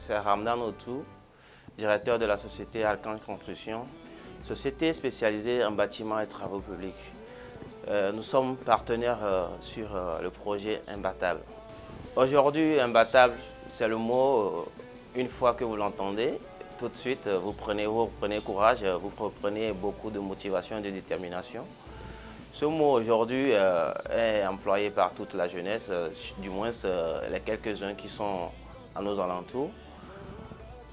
c'est Ramdan Otou, directeur de la société Archange Construction, société spécialisée en bâtiments et travaux publics. Nous sommes partenaires sur le projet Imbattable. Aujourd'hui, Imbattable, c'est le mot, une fois que vous l'entendez, tout de suite, vous prenez courage, vous prenez beaucoup de motivation et de détermination. Ce mot aujourd'hui est employé par toute la jeunesse, du moins les quelques-uns qui sont à nos alentours.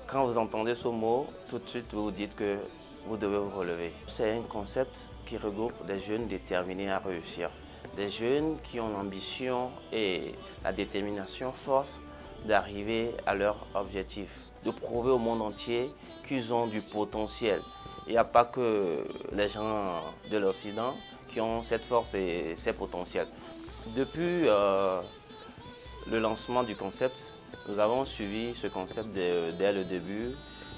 Quand vous entendez ce mot, tout de suite vous vous dites que vous devez vous relever. C'est un concept qui regroupe des jeunes déterminés à réussir. Des jeunes qui ont l'ambition et la détermination force d'arriver à leur objectif, de prouver au monde entier qu'ils ont du potentiel. Il n'y a pas que les gens de l'Occident qui ont cette force et ces potentiels. Depuis le lancement du concept, nous avons suivi ce concept dès le début.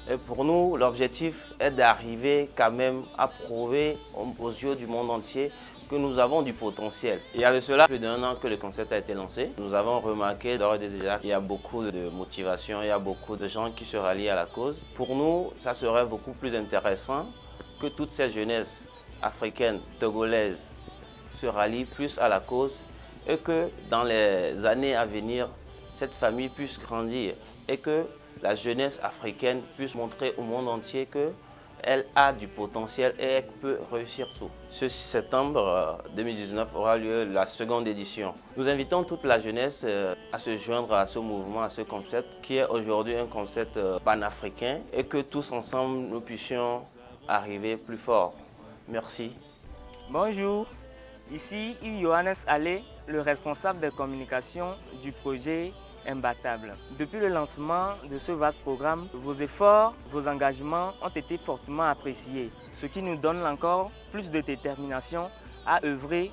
Et pour nous, l'objectif est d'arriver quand même à prouver aux yeux du monde entier que nous avons du potentiel. Il y a de cela plus d'1 an que le concept a été lancé. Nous avons remarqué d'ores et déjà qu'il y a beaucoup de motivation, il y a beaucoup de gens qui se rallient à la cause. Pour nous, ça serait beaucoup plus intéressant que toutes ces jeunesses africaines, togolaises se rallient plus à la cause et que dans les années à venir, cette famille puisse grandir et que la jeunesse africaine puisse montrer au monde entier qu'elle a du potentiel et elle peut réussir tout. Ce 6 septembre 2019 aura lieu la seconde édition. Nous invitons toute la jeunesse à se joindre à ce mouvement, à ce concept qui est aujourd'hui un concept panafricain et que tous ensemble nous puissions arriver plus fort. Merci. Bonjour, ici Johannes Allé, le responsable de communication du projet Imbattable. Depuis le lancement de ce vaste programme, vos efforts, vos engagements ont été fortement appréciés, ce qui nous donne encore plus de détermination à œuvrer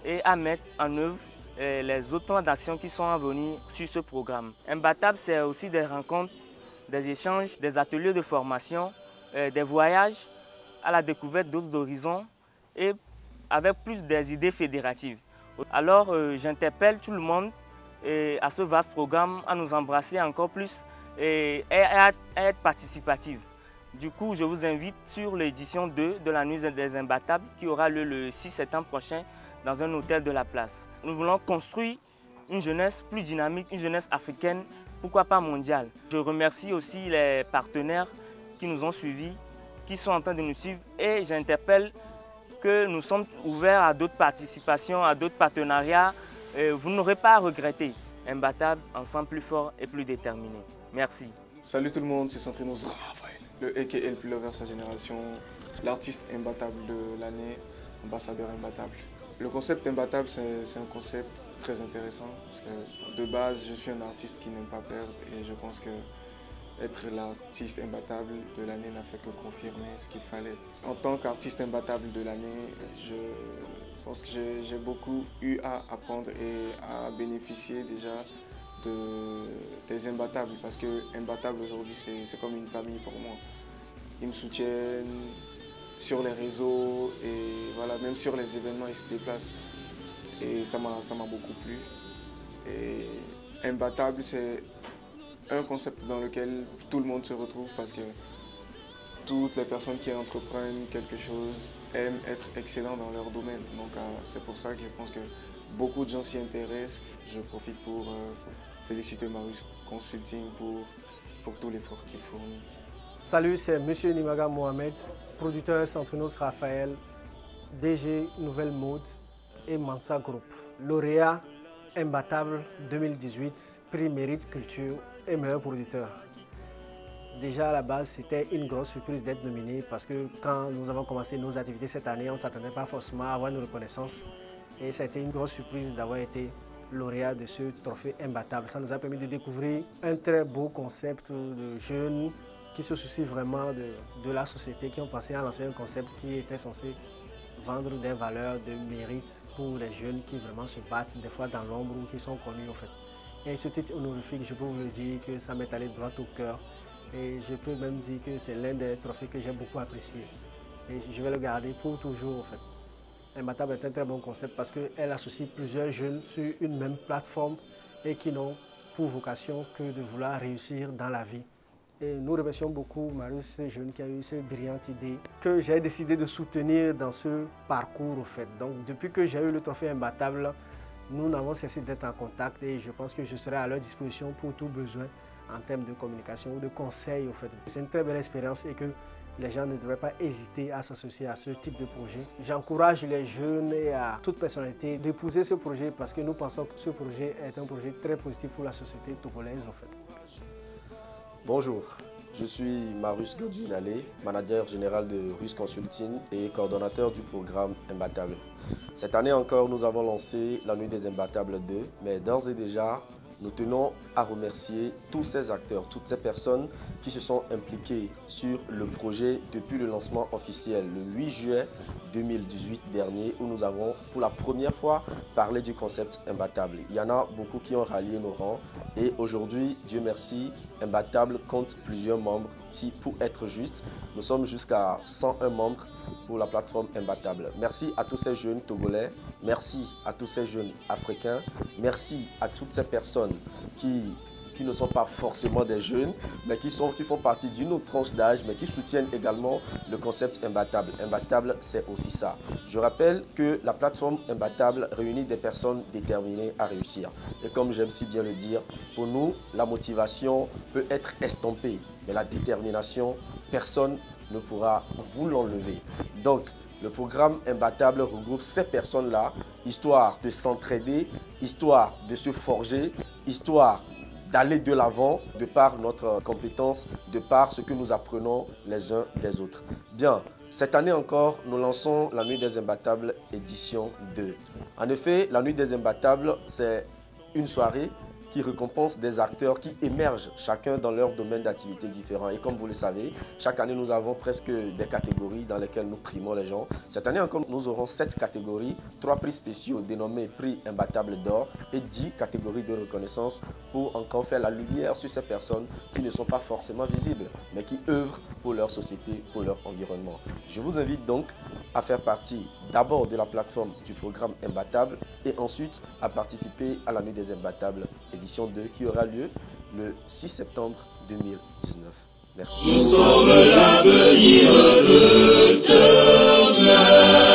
et à mettre en œuvre les autres plans d'action qui sont à venir sur ce programme. Imbattable, c'est aussi des rencontres, des échanges, des ateliers de formation, des voyages à la découverte d'autres horizons et avec plus des idées fédératives. Alors j'interpelle tout le monde à ce vaste programme à nous embrasser encore plus et à être participatif. Du coup, je vous invite sur l'édition 2 de la Nuit des Imbattables qui aura lieu le 6 septembre prochain dans un hôtel de la place. Nous voulons construire une jeunesse plus dynamique, une jeunesse africaine, pourquoi pas mondiale. Je remercie aussi les partenaires qui nous ont suivis, qui sont en train de nous suivre et j'interpelle que nous sommes ouverts à d'autres participations, à d'autres partenariats. Vous n'aurez pas à regretter. Imbattable, ensemble plus fort et plus déterminé. Merci. Salut tout le monde, c'est Centrinos Raphaël, le aka le plus lover de sa génération, l'artiste imbattable de l'année, ambassadeur imbattable. Le concept imbattable, c'est un concept très intéressant parce que de base, je suis un artiste qui n'aime pas perdre et je pense que être l'artiste imbattable de l'année n'a fait que confirmer ce qu'il fallait. En tant qu'artiste imbattable de l'année, je pense que j'ai beaucoup eu à apprendre et à bénéficier déjà des imbattables parce que imbattable aujourd'hui c'est comme une famille pour moi. Ils me soutiennent sur les réseaux et voilà, même sur les événements ils se déplacent et ça m'a beaucoup plu. Et imbattable c'est un concept dans lequel tout le monde se retrouve parce que toutes les personnes qui entreprennent quelque chose aiment être excellents dans leur domaine. Donc c'est pour ça que je pense que beaucoup de gens s'y intéressent. Je profite pour féliciter Marius Consulting pour tout l'effort qu'il fournit. Salut, c'est Monsieur Nimaga Mohamed, producteur Centrinos Raphaël, DG Nouvelle Mode et Mansa Group. Lauréat Imbattable 2018, prix Mérite Culture et meilleur producteur. Déjà à la base, c'était une grosse surprise d'être nominé parce que quand nous avons commencé nos activités cette année, on ne s'attendait pas forcément à avoir une reconnaissance. Et ça a été une grosse surprise d'avoir été lauréat de ce trophée Imbattable. Ça nous a permis de découvrir un très beau concept de jeunes qui se soucient vraiment de la société, qui ont pensé à lancer un concept qui était censé vendre des valeurs de mérite pour les jeunes qui vraiment se battent des fois dans l'ombre ou qui sont connus en fait. Et ce titre honorifique, je peux vous le dire que ça m'est allé droit au cœur. Et je peux même dire que c'est l'un des trophées que j'ai beaucoup apprécié. Et je vais le garder pour toujours en fait. Imbattable est un très bon concept parce qu'elle associe plusieurs jeunes sur une même plateforme et qui n'ont pour vocation que de vouloir réussir dans la vie. Et nous remercions beaucoup Marius, ce jeune qui a eu cette brillante idée que j'ai décidé de soutenir dans ce parcours au fait. Donc depuis que j'ai eu le trophée imbattable, nous n'avons cessé d'être en contact et je pense que je serai à leur disposition pour tout besoin en termes de communication ou de conseils au fait. C'est une très belle expérience et que les gens ne devraient pas hésiter à s'associer à ce type de projet. J'encourage les jeunes et à toute personnalité d'épouser ce projet parce que nous pensons que ce projet est un projet très positif pour la société togolaise en fait. Bonjour, je suis Marius Godwin-Allé, manager général de Rus Consulting et coordonnateur du programme Imbattable. Cette année encore, nous avons lancé la Nuit des Imbattables 2, mais d'ores et déjà, nous tenons à remercier tous ces acteurs, toutes ces personnes qui se sont impliquées sur le projet depuis le lancement officiel le 8 juillet 2018 dernier où nous avons pour la première fois parlé du concept Imbattable. Il y en a beaucoup qui ont rallié nos rangs et aujourd'hui, Dieu merci, Imbattable compte plusieurs membres. Si pour être juste, nous sommes jusqu'à 101 membres pour la plateforme Imbattable. Merci à tous ces jeunes Togolais, merci à tous ces jeunes Africains, merci à toutes ces personnes qui ne sont pas forcément des jeunes, mais qui font partie d'une autre tranche d'âge, mais qui soutiennent également le concept Imbattable. Imbattable, c'est aussi ça. Je rappelle que la plateforme Imbattable réunit des personnes déterminées à réussir. Et comme j'aime si bien le dire, pour nous, la motivation peut être estompée, mais la détermination, personne ne pourra vous l'enlever. Donc, le programme Imbattable regroupe ces personnes-là, histoire de s'entraider, histoire de se forger, histoire d'aller de l'avant de par notre compétence, de par ce que nous apprenons les uns des autres. Bien, cette année encore, nous lançons la Nuit des Imbattables édition 2. En effet, la Nuit des Imbattables, c'est une soirée qui récompense des acteurs qui émergent chacun dans leur domaine d'activité différent. Et comme vous le savez, chaque année, nous avons presque des catégories dans lesquelles nous primons les gens. Cette année encore, nous aurons 7 catégories, 3 prix spéciaux dénommés prix Imbattable d'or et 10 catégories de reconnaissance pour encore faire la lumière sur ces personnes qui ne sont pas forcément visibles, mais qui œuvrent pour leur société, pour leur environnement. Je vous invite donc à faire partie d'abord de la plateforme du programme Imbattable et ensuite à participer à la Nuit des Imbattables édition 2 qui aura lieu le 6 septembre 2019. Merci. Nous sommes l'avenir de demain.